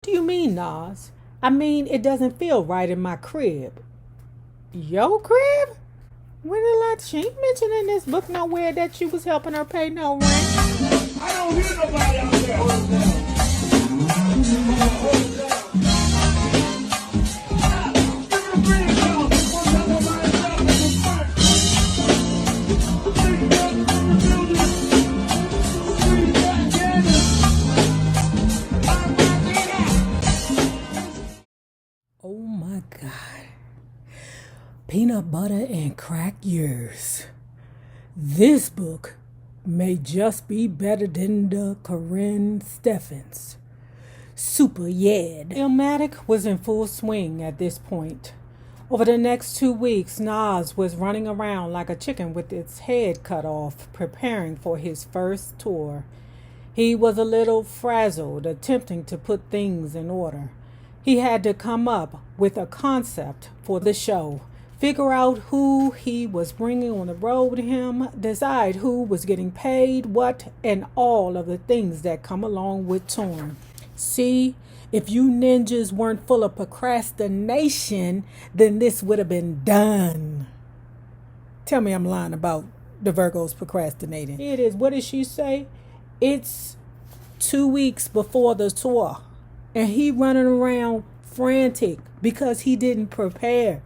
do you mean, Nas? I mean, it doesn't feel right in my crib. Your crib? She ain't mentioned in this book nowhere that you was helping her pay no rent. I don't hear nobody out there. Hold down. Oh my God. Peanut butter and crack years. This book may just be better than the Corinne Steffens. Exp0zed. Illmatic was in full swing at this point. Over the next 2 weeks, Nas was running around like a chicken with its head cut off, preparing for his first tour. He was a little frazzled, attempting to put things in order. He had to come up with a concept for the show, figure out who he was bringing on the road with him, decide who was getting paid, what, and all of the things that come along with touring. See, if you ninjas weren't full of procrastination, then this would have been done. Tell me I'm lying about the Virgos procrastinating. It is. What did she say? It's 2 weeks before the tour, and he running around frantic because he didn't prepare.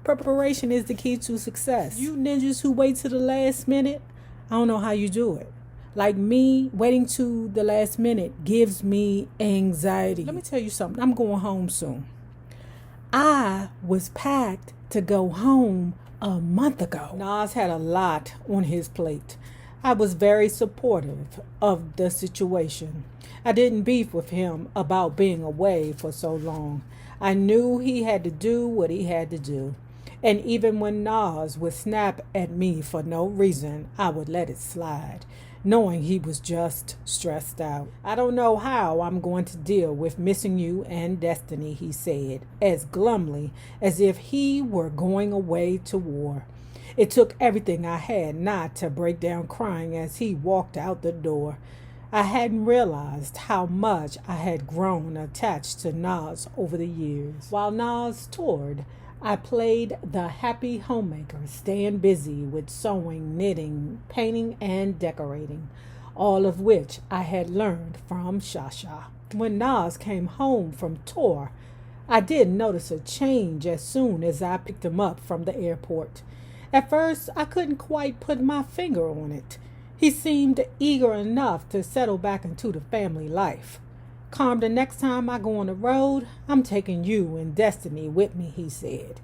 Preparation is the key to success. You ninjas who wait to the last minute, I don't know how you do it. Like me, waiting to the last minute gives me anxiety. Let me tell you something. I'm going home soon. I was packed to go home a month ago. Nas had a lot on his plate. I was very supportive of the situation. I didn't beef with him about being away for so long. I knew he had to do what he had to do. And even when Nas would snap at me for no reason, I would let it slide, knowing he was just stressed out. I don't know how I'm going to deal with missing you and Destiny, he said, as glumly as if he were going away to war. It took everything I had not to break down crying as he walked out the door. I hadn't realized how much I had grown attached to Nas over the years. While Nas toured, I played the happy homemaker, staying busy with sewing, knitting, painting, and decorating, all of which I had learned from Shasha. When Nas came home from tour, I did notice a change as soon as I picked him up from the airport. At first, I couldn't quite put my finger on it. He seemed eager enough to settle back into the family life. Carm, the next time I go on the road, I'm taking you and Destiny with me, he said.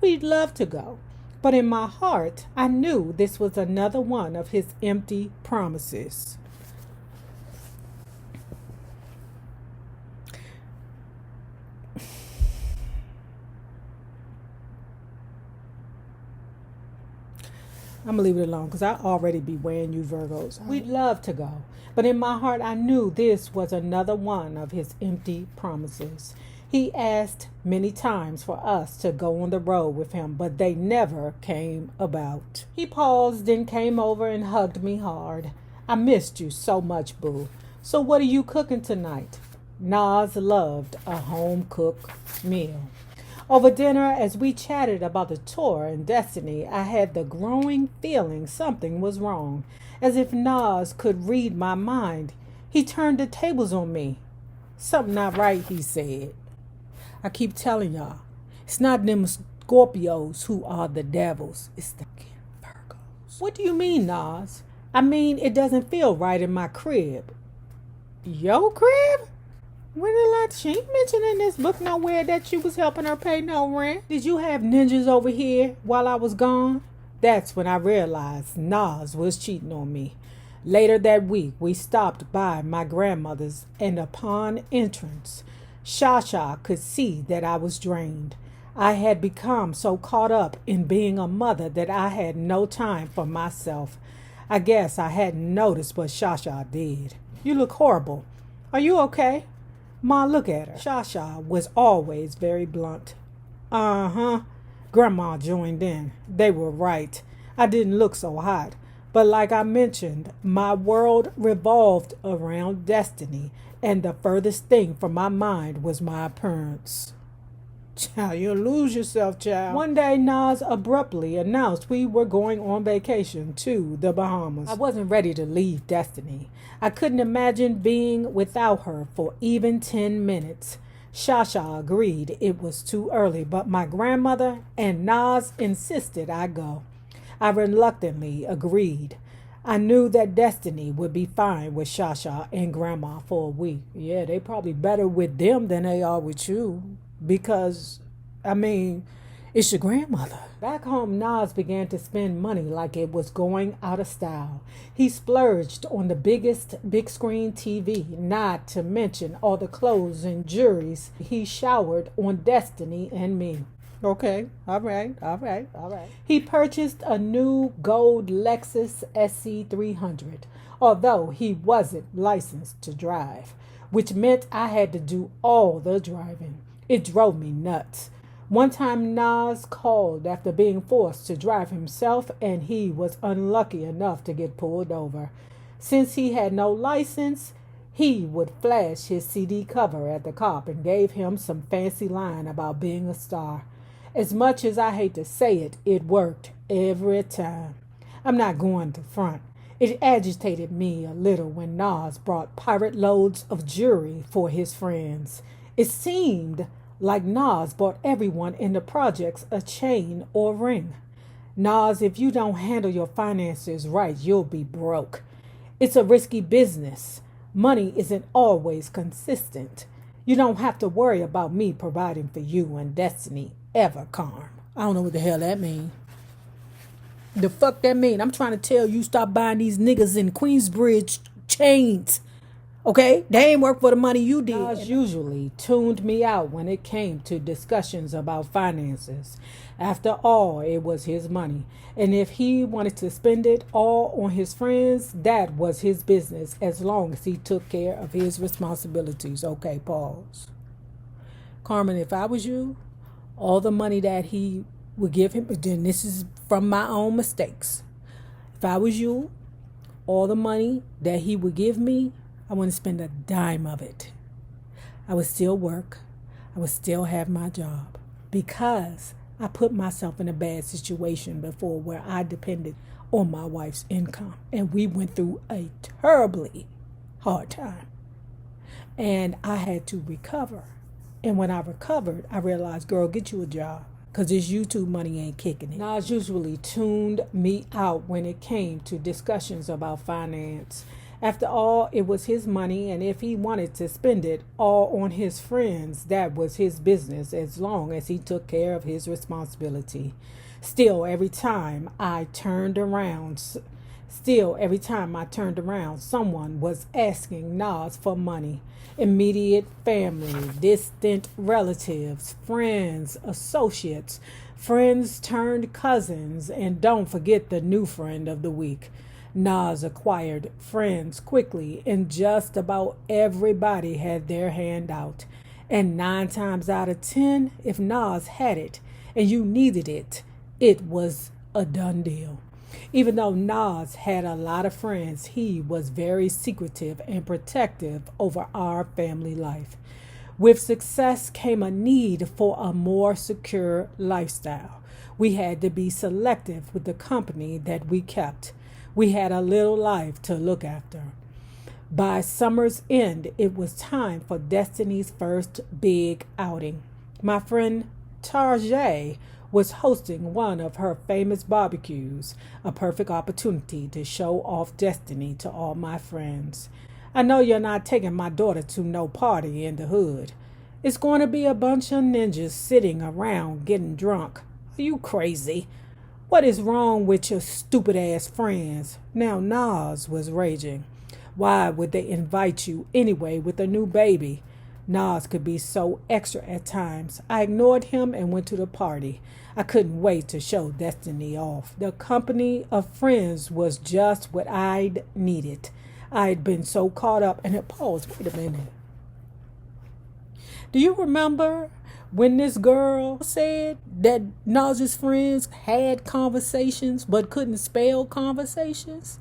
We'd love to go, but in my heart, I knew this was another one of his empty promises. I'm going to leave it alone because I already be weighing you Virgos. We'd love to go. But in my heart, I knew this was another one of his empty promises. He asked many times for us to go on the road with him, but they never came about. He paused, then came over and hugged me hard. I missed you so much, boo. So what are you cooking tonight? Nas loved a home-cooked meal. Over dinner, as we chatted about the tour and Destiny, I had the growing feeling something was wrong, as if Nas could read my mind. He turned the tables on me. Something not right, he said. I keep telling y'all, it's not them Scorpios who are the devils, it's the Virgos. What do you mean, Nas? I mean, it doesn't feel right in my crib. Your crib? She ain't mentioned in this book nowhere that you was helping her pay no rent. Did you have ninjas over here while I was gone? That's when I realized Nas was cheating on me. Later that week, we stopped by my grandmother's, and upon entrance, Shasha could see that I was drained. I had become so caught up in being a mother that I had no time for myself. I guess I hadn't noticed what Shasha did. You look horrible. Are you okay? Ma, look at her. Shasha was always very blunt. Uh-huh. Grandma joined in. They were right. I didn't look so hot. But like I mentioned, my world revolved around destiny, and the furthest thing from my mind was my appearance. Child, you'll lose yourself, child. One day, Nas abruptly announced we were going on vacation to the Bahamas. I wasn't ready to leave Destiny. I couldn't imagine being without her for even 10 minutes. Shasha agreed it was too early, but my grandmother and Nas insisted I go. I reluctantly agreed. I knew that Destiny would be fine with Shasha and Grandma for a week. Yeah, they probably better with them than they are with you. Because, it's your grandmother. Back home, Nas began to spend money like it was going out of style. He splurged on the biggest big screen TV, not to mention all the clothes and jewelries he showered on Destiny and me. Okay, all right. He purchased a new gold Lexus SC300, although he wasn't licensed to drive, which meant I had to do all the driving. It drove me nuts. One time Nas called after being forced to drive himself, and he was unlucky enough to get pulled over. Since he had no license, he would flash his CD cover at the cop and gave him some fancy line about being a star. As much as I hate to say it, it worked every time. I'm not going to front. It agitated me a little when Nas brought pirate loads of jewelry for his friends. It seemed like Nas bought everyone in the projects a chain or ring. Nas, if you don't handle your finances right, you'll be broke. It's a risky business. Money isn't always consistent. You don't have to worry about me providing for you and Destiny ever, Carm. I don't know what the hell that mean. The fuck that mean? I'm trying to tell you stop buying these niggas in Queensbridge chains. Okay? They ain't work for the money you did. Nas usually tuned me out when it came to discussions about finances. After all, it was his money. And if he wanted to spend it all on his friends, that was his business as long as he took care of his responsibilities. Okay, pause. Carmen, if I was you, all the money that he would give him, then this is from my own mistakes. If I was you, all the money that he would give me, I wouldn't spend a dime of it. I would still work. I would still have my job because I put myself in a bad situation before where I depended on my wife's income. And we went through a terribly hard time. And I had to recover. And when I recovered, I realized, girl, get you a job. Because this YouTube money ain't kicking it. Nas usually tuned me out when it came to discussions about finance. After all, it was his money, and if he wanted to spend it all on his friends, that was his business as long as he took care of his responsibility. Still, every time I turned around, someone was asking Nas for money. Immediate family, distant relatives, friends, associates, friends turned cousins, and don't forget the new friend of the week. Nas acquired friends quickly, and just about everybody had their hand out. And 9 times out of 10, if Nas had it and you needed it, it was a done deal. Even though Nas had a lot of friends, he was very secretive and protective over our family life. With success came a need for a more secure lifestyle. We had to be selective with the company that we kept. We had a little life to look after. By summer's end, it was time for Destiny's first big outing. My friend Tarjay was hosting one of her famous barbecues, a perfect opportunity to show off Destiny to all my friends. I know you're not taking my daughter to no party in the hood. It's going to be a bunch of ninjas sitting around getting drunk. Are you crazy? What is wrong with your stupid ass friends? Now Nas was raging. Why would they invite you anyway with a new baby? Nas could be so extra at times. I ignored him and went to the party. I couldn't wait to show Destiny off. The company of friends was just what I'd needed. I'd been so caught up in it. Pause, wait a minute. Do you remember When this girl said that Nas's friends had conversations but couldn't spell conversations,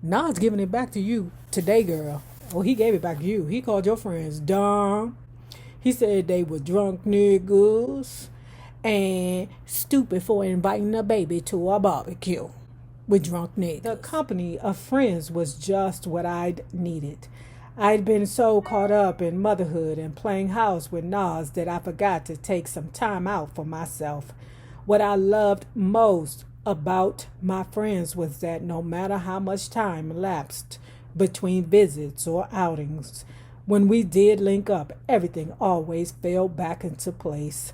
Nas giving it back to you today, girl. Well, he gave it back to you. He called your friends dumb. He said they were drunk niggas and stupid for inviting a baby to a barbecue with drunk niggas. The company of friends was just what I'd needed. I'd been so caught up in motherhood and playing house with Nas that I forgot to take some time out for myself. What I loved most about my friends was that no matter how much time elapsed between visits or outings, when we did link up, everything always fell back into place.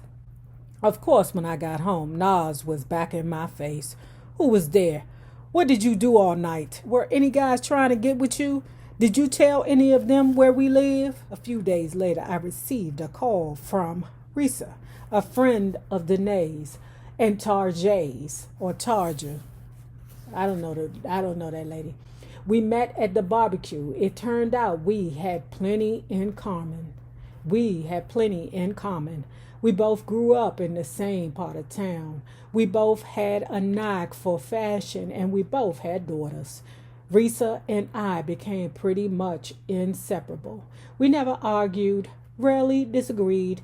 Of course, when I got home, Nas was back in my face. Who was there? What did you do all night? Were any guys trying to get with you? Did you tell any of them where we live? A few days later, I received a call from Risa, a friend of Danae's and Tarjay's or Tarja. I don't know that lady. We met at the barbecue. It turned out we had plenty in common. We both grew up in the same part of town. We both had a knack for fashion, and we both had daughters. Risa and I became pretty much inseparable. We never argued, rarely disagreed,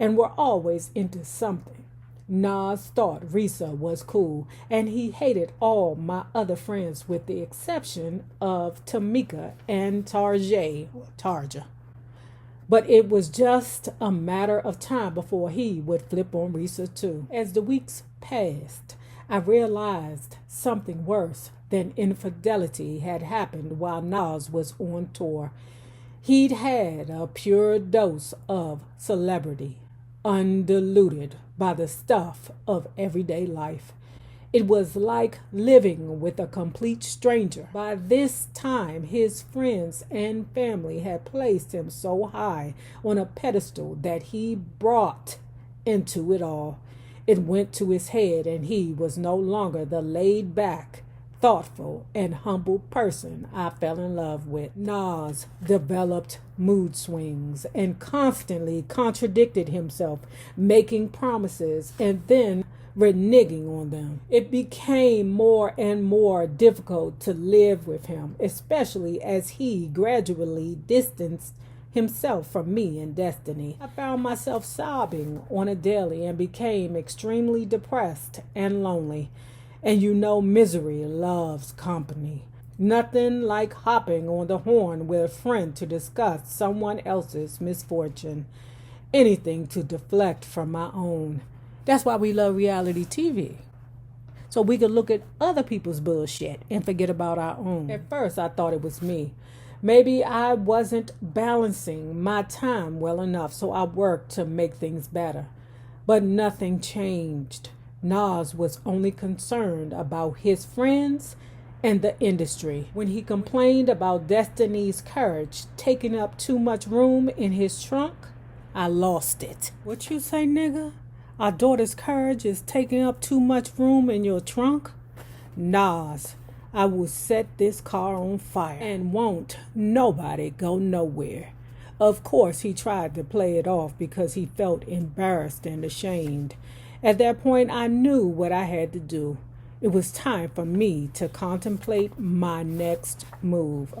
and were always into something. Nas thought Risa was cool, and he hated all my other friends with the exception of Tamika and Tarja. But it was just a matter of time before he would flip on Risa too. As the weeks passed, I realized something worse than infidelity had happened while Nas was on tour. He'd had a pure dose of celebrity, undiluted by the stuff of everyday life. It was like living with a complete stranger. By this time, his friends and family had placed him so high on a pedestal that he brought into it all. It went to his head, and he was no longer the laid-back, thoughtful, and humble person I fell in love with. Nas developed mood swings and constantly contradicted himself, making promises and then reneging on them. It became more and more difficult to live with him, especially as he gradually distanced himself from me and Destiny. I found myself sobbing on a daily and became extremely depressed and lonely. And you know misery loves company. Nothing like hopping on the horn with a friend to discuss someone else's misfortune. Anything to deflect from my own. That's why we love reality TV. So we could look at other people's bullshit and forget about our own. At first, I thought it was me. Maybe I wasn't balancing my time well enough, so I worked to make things better. But nothing changed. Nas was only concerned about his friends and the industry. When he complained about Destiny's courage taking up too much room in his trunk, I lost it. What you say, nigga? Our daughter's courage is taking up too much room in your trunk? Nas, I will set this car on fire and won't nobody go nowhere. Of course, he tried to play it off because he felt embarrassed and ashamed. At that point, I knew what I had to do. It was time for me to contemplate my next move.